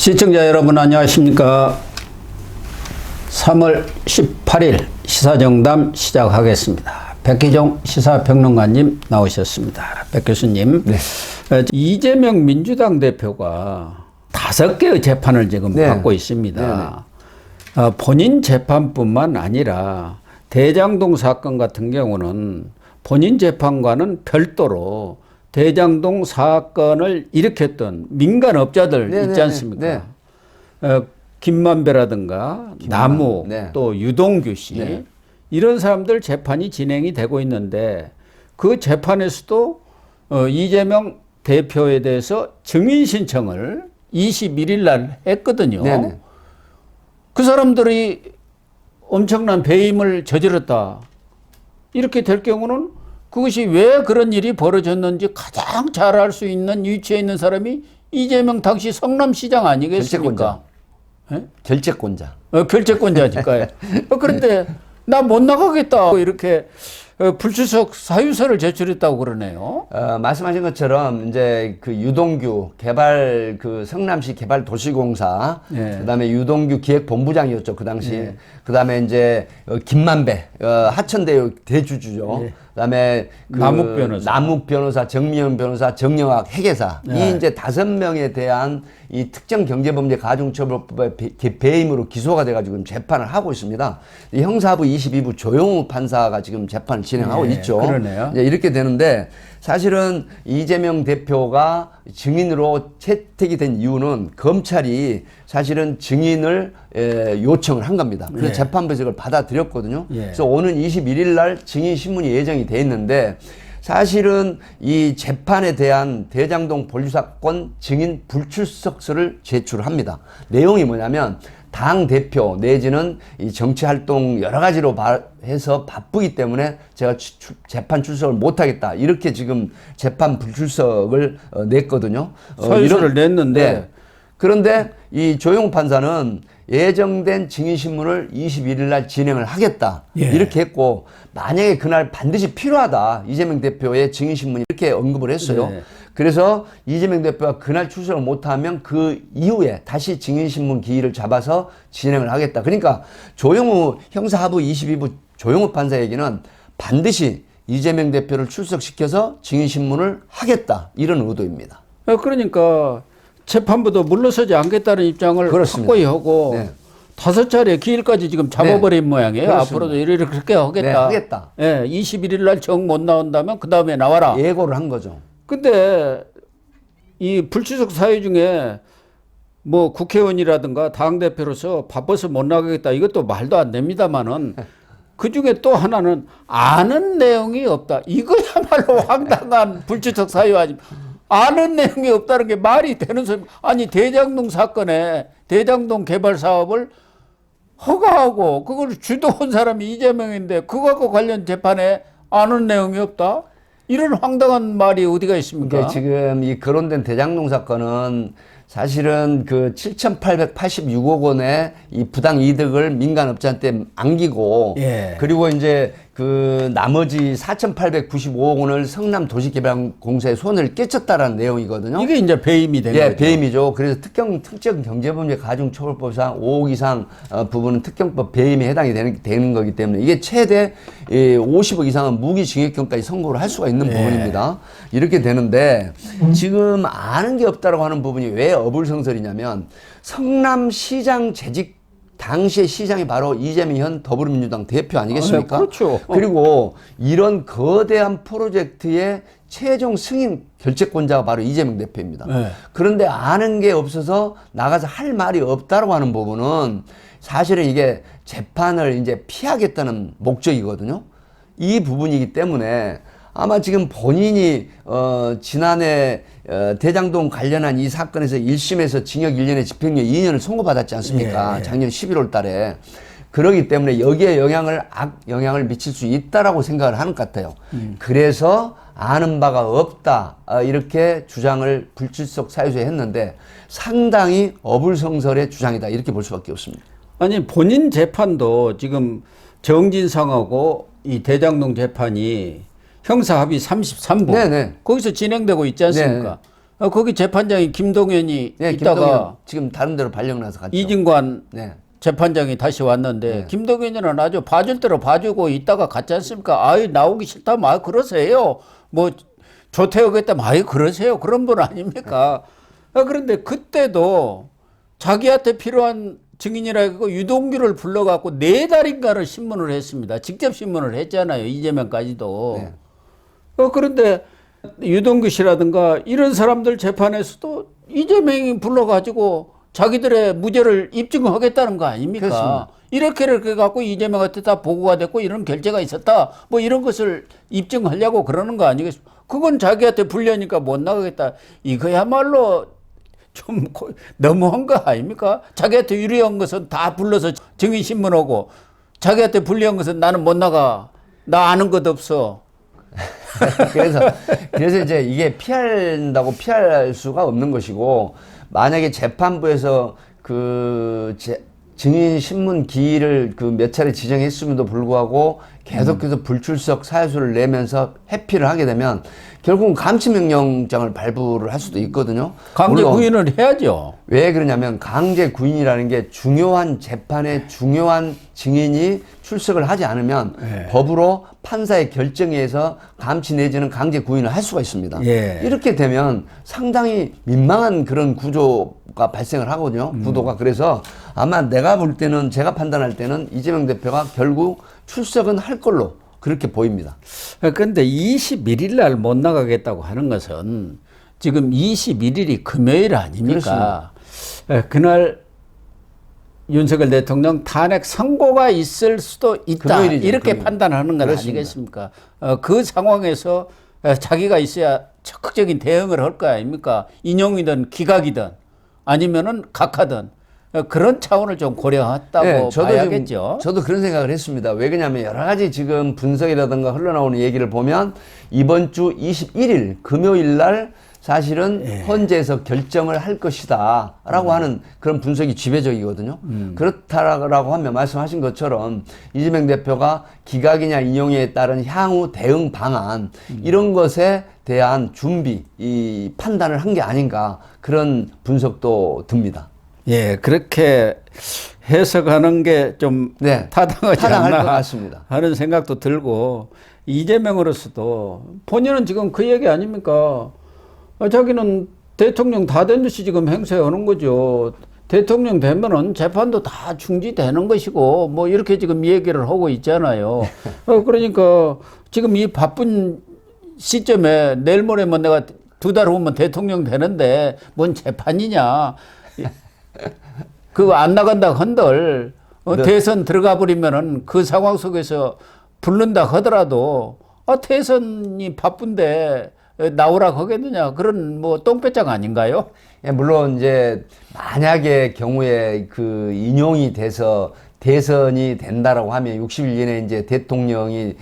시청자 여러분 안녕하십니까. 3월 18일 시사정담 시작하겠습니다. 백희종 시사평론가님 나오셨습니다. 백 교수님. 네. 이재명 민주당 대표가 5개의 재판을 지금 받고 있습니다. 본인 재판뿐만 아니라 대장동 사건 같은 경우는 본인 재판과는 별도로 대장동 사건을 일으켰던 민간업자들 있지 않습니까? 김만배라든가 남욱 또 유동규 씨 이런 사람들 재판이 진행이 되고 있는데 그 재판에서도 이재명 대표에 대해서 증인 신청을 21일 날 했거든요. 그 사람들이 엄청난 배임을 저질렀다. 이렇게 될 경우는 그것이 왜 그런 일이 벌어졌는지 가장 잘 알 수 있는 위치에 있는 사람이 이재명 당시 성남시장 아니겠습니까? 결재권자. 결재권자니까요. 그런데 나 못 나가겠다 이렇게 불출석 사유서를 제출했다고 그러네요. 말씀하신 것처럼 이제 그 유동규 개발 그 성남시 개발도시공사 그다음에 유동규 기획본부장이었죠 그 당시. 그다음에 이제 김만배 하천대 대주주죠. 그다음에 그 남욱 변호사, 정미연 변호사, 정영학 회계사 이 이제 5명에 대한 이 특정경제범죄 가중처벌법의 배임으로 기소가 돼가지고 재판을 하고 있습니다. 형사부 22부 조영우 판사가 지금 재판을 진행하고 있죠. 그러네요. 이렇게 되는데 사실은 이재명 대표가 증인으로 채택이 된 이유는 검찰이 사실은 증인을 요청을 한 겁니다. 그래서 재판부에서 이걸 받아들였거든요. 그래서 오는 21일 날 증인 신문이 예정이 돼 있는데 사실은 이 재판에 대한 대장동 본류사건 증인 불출석서를 제출합니다. 내용이 뭐냐면 당 대표 내지는 이 정치 활동 여러 가지로 해서 바쁘기 때문에 제가 재판 출석을 못하겠다. 이렇게 지금 재판 불출석을 냈거든요. 서유서를 냈는데 그런데 이 조영우 판사는 예정된 증인신문을 21일 날 진행을 하겠다. 이렇게 했고 만약에 그날 반드시 필요하다. 이재명 대표의 증인신문이 이렇게 언급을 했어요. 그래서 이재명 대표가 그날 출석을 못하면 그 이후에 다시 증인신문 기일을 잡아서 진행을 하겠다. 그러니까 조영우 형사하부 22부 조영우 판사 얘기는 반드시 이재명 대표를 출석시켜서 증인신문을 하겠다. 이런 의도입니다. 그러니까 재판부도 물러서지 않겠다는 입장을 확고히 하고 5차례 기일까지 지금 잡아버린 모양이에요. 그렇습니다. 앞으로도 이렇게 하겠다. 하겠다. 21일 날 정 못 나온다면 그 다음에 나와라. 예고를 한 거죠. 근데 이 불출석 사유 중에 뭐 국회의원이라든가 당대표로서 바빠서 못 나가겠다. 이것도 말도 안 됩니다만은 그 중에 또 하나는 아는 내용이 없다. 이거야말로 황당한 불출석 사유 아닙니까? 아는 내용이 없다는 게 말이 되는 소리. 아니 대장동 사건에 대장동 개발 사업을 허가하고 그걸 주도한 사람이 이재명인데 그거하고 관련 재판에 아는 내용이 없다? 이런 황당한 말이 어디가 있습니까? 지금 이 거론된 대장동 사건은 사실은 그 7,886억 원의 이 부당 이득을 민간업자한테 안기고 그리고 이제 그 나머지 4,895억 원을 성남도시개발공사에 손을 깨쳤다라는 내용이거든요. 이게 이제 배임이 된 거죠. 배임이죠. 그래서 특정경제범죄 가중처벌법상 5억 이상 부분은 특경법 배임에 해당이 되는 거기 때문에 이게 최대 50억 이상은 무기징역형까지 선고를 할 수가 있는 부분입니다. 이렇게 되는데 지금 아는 게 없다라고 하는 부분이 왜 어불성설이냐면 성남시장 재직 당시의 시장이 바로 이재명 현 더불어민주당 대표 아니겠습니까? 그렇죠. 그리고 이런 거대한 프로젝트의 최종 승인 결재권자가 바로 이재명 대표입니다. 그런데 아는 게 없어서 나가서 할 말이 없다라고 하는 부분은 사실은 이게 재판을 이제 피하겠다는 목적이거든요. 이 부분이기 때문에 아마 지금 본인이 지난해 대장동 관련한 이 사건에서 1심에서 징역 1년에 집행유예 2년을 선고받았지 않습니까? 작년 11월 달에. 그러기 때문에 여기에 악영향을 미칠 수 있다라고 생각을 하는 것 같아요. 그래서 아는 바가 없다 이렇게 주장을 불출석 사유서에 했는데 상당히 어불성설의 주장이다 이렇게 볼 수밖에 없습니다. 아니 본인 재판도 지금 정진상하고 이 대장동 재판이 형사 합의 33부 거기서 진행되고 있지 않습니까? 거기 재판장이 김동연이 네, 있다가 김동연 지금 다른 데로 발령 나서 갔죠. 이진관 네. 재판장이 다시 왔는데 네. 김동연이는 아주 봐줄 대로 봐주고 있다가 갔지 않습니까? 아이 나오기 싫다면 아이 그러세요. 뭐 조퇴하겠다면 아이 그러세요. 그런 분 아닙니까? 그런데 그때도 자기한테 필요한 증인이라고 유동규를 불러갖고 4달인가를 신문을 했습니다. 직접 신문을 했잖아요. 이재명까지도. 네. 그런데 유동규 씨라든가 이런 사람들 재판에서도 이재명이 불러가지고 자기들의 무죄를 입증하겠다는 거 아닙니까? 그렇습니다. 이렇게 갖고 이재명한테 다 보고가 됐고 이런 결재가 있었다. 뭐 이런 것을 입증하려고 그러는 거 아니겠습니까? 그건 자기한테 불려니까 못 나가겠다. 이거야말로 좀 너무한 거 아닙니까? 자기한테 유리한 것은 다 불러서 증인 신문하고 자기한테 불리한 것은 나는 못 나가. 나 아는 것 없어. 그래서 이제 이게 피할 수가 없는 것이고, 만약에 재판부에서 증인 신문 기일을 몇 차례 지정했음에도 불구하고 계속해서 불출석 사유서를 내면서 회피를 하게 되면 결국은 감치명령장을 발부를 할 수도 있거든요. 강제 구인을 해야죠. 왜 그러냐면 강제 구인이라는 게 중요한 재판에 중요한 증인이 출석을 하지 않으면 예. 법으로 판사의 결정에 의해서 감치 내지는 강제 구인을 할 수가 있습니다. 예. 이렇게 되면 상당히 민망한 그런 구조가 발생을 하거든요. 구도가. 그래서 아마 내가 볼 때는, 제가 판단할 때는 이재명 대표가 결국 출석은 할 걸로 그렇게 보입니다. 그런데 21일 날 못 나가겠다고 하는 것은 지금 21일이 금요일 아닙니까? 그날 윤석열 대통령 탄핵 선고가 있을 수도 있다. 금요일이죠, 이렇게 금요일. 판단하는 건 그렇습니다. 아니겠습니까? 그 상황에서 자기가 있어야 적극적인 대응을 할 거 아닙니까? 인용이든 기각이든 아니면은 각하든 그런 차원을 좀 고려했다고 네, 봐야겠죠. 저도 그런 생각을 했습니다. 왜 그러냐면 여러 가지 지금 분석이라든가 흘러나오는 얘기를 보면 이번 주 21일 금요일 날 사실은 헌재에서 결정을 할 것이다 라고 하는 그런 분석이 지배적이거든요. 그렇다라고 하면 말씀하신 것처럼 이재명 대표가 기각이냐 인용에 따른 향후 대응 방안 이런 것에 대한 준비, 이 판단을 한 게 아닌가 그런 분석도 듭니다. 예, 그렇게 해석하는 게 좀 네, 타당하지 타당할 않나 것 같습니다. 하는 생각도 들고 이재명으로서도 본인은 지금 그 얘기 아닙니까? 자기는 대통령 다 된 듯이 지금 행세하는 거죠. 대통령 되면은 재판도 다 중지되는 것이고 뭐 이렇게 지금 얘기를 하고 있잖아요. 그러니까 지금 이 바쁜 시점에 내일 모레면 내가 2달 후면 대통령 되는데 뭔 재판이냐. 그거 안 나간다 한들 네. 대선 들어가 버리면은 그 상황 속에서 붙는다 하더라도 대선이 바쁜데 나오라 하겠느냐 그런 뭐 똥배짱 아닌가요? 예, 물론 이제 만약에 경우에 그 인용이 돼서 대선이 된다라고 하면 60일 이내에 이제 대통령이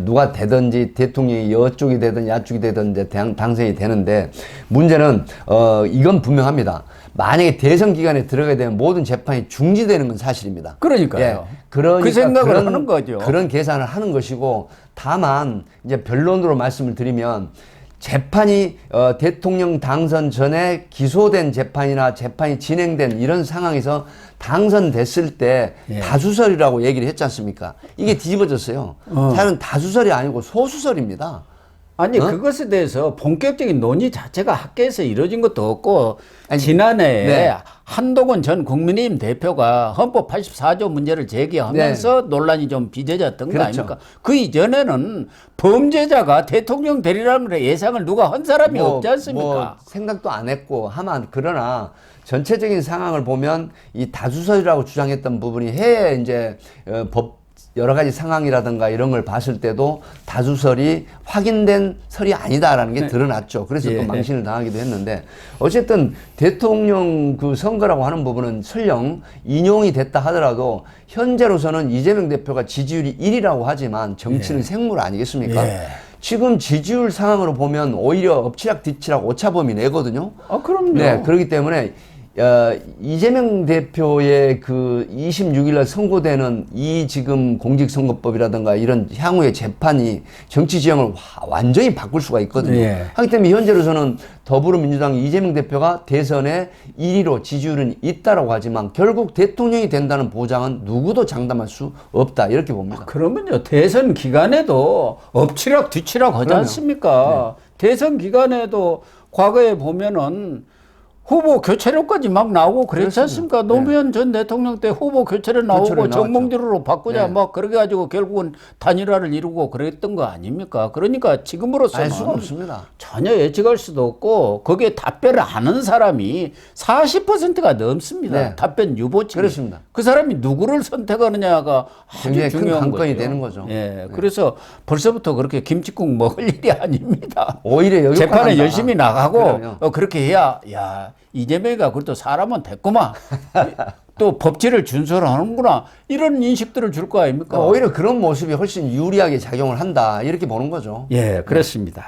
누가 되든지 대통령이 여쪽이 되든 야쪽이 되든 이제 당선이 되는데 문제는 이건 분명합니다. 만약에 대선 기간에 들어가게 되면 모든 재판이 중지되는 건 사실입니다. 그러니까요. 예, 그러니까 그 생각을 하는 거죠. 그런 계산을 하는 것이고 다만 이제 변론으로 말씀을 드리면 재판이 대통령 당선 전에 기소된 재판이나 재판이 진행된 이런 상황에서 당선됐을 때 예. 다수설이라고 얘기를 했지 않습니까? 이게 뒤집어졌어요. 사실은 다수설이 아니고 소수설입니다. 아니 그것에 대해서 본격적인 논의 자체가 학계에서 이루어진 것도 없고 아니, 지난해에 네. 한동훈 전 국민의힘 대표가 헌법 84조 문제를 제기하면서 논란이 좀 빚어졌던 거 그렇죠. 아닙니까? 그 이전에는 범죄자가 대통령 되리라는 걸 예상을 누가 한 사람이 없지 않습니까? 뭐 생각도 안 했고 하만 그러나 전체적인 상황을 보면 이 다수설이라고 주장했던 부분이 해외 이제 법 여러 가지 상황이라든가 이런 걸 봤을 때도 다수설이 확인된 설이 아니다라는 게 드러났죠. 그래서 또 망신을 당하기도 했는데 어쨌든 대통령 그 선거라고 하는 부분은 설령 인용이 됐다 하더라도 현재로서는 이재명 대표가 지지율이 1위라고 하지만 정치는 생물 아니겠습니까? 지금 지지율 상황으로 보면 오히려 엎치락 뒤치락 오차범위 내거든요. 그럼요. 네, 그렇기 때문에 이재명 대표의 그 26일 날 선고되는 이 지금 공직선거법이라든가 이런 향후의 재판이 정치 지형을 완전히 바꿀 수가 있거든요. 예. 하기 때문에 현재로서는 더불어민주당 이재명 대표가 대선에 1위로 지지율은 있다라고 하지만 결국 대통령이 된다는 보장은 누구도 장담할 수 없다 이렇게 봅니다. 그러면요 대선 기간에도 엎치락 뒤치락 하지 그럼요. 않습니까? 대선 기간에도 과거에 보면은 후보 교체료까지 막 나오고 그랬지 않습니까? 노무현 전 대통령 때 후보 교체료 나오고 나왔죠. 정몽주로 바꾸자 네. 막 그렇게 가지고 결국은 단일화를 이루고 그랬던 거 아닙니까? 그러니까 지금으로서는 알 수가 없습니다. 전혀 예측할 수도 없고 거기에 답변을 하는 사람이 40%가 넘습니다. 네. 답변 유보층이. 그렇습니다. 그 사람이 누구를 선택하느냐가 아주 굉장히 큰 중요한 관건이 거죠. 되는 거죠. 예, 그래서 벌써부터 그렇게 김치국 먹을 일이 아닙니다. 오히려 여기까지 재판에 한다. 열심히 나가고 그럼요. 그렇게 해야 야 이재명이가 그래도 사람은 됐구만. 또 법치를 준수를 하는구나. 이런 인식들을 줄 거 아닙니까? 오히려 그런 모습이 훨씬 유리하게 작용을 한다 이렇게 보는 거죠. 예, 그렇습니다.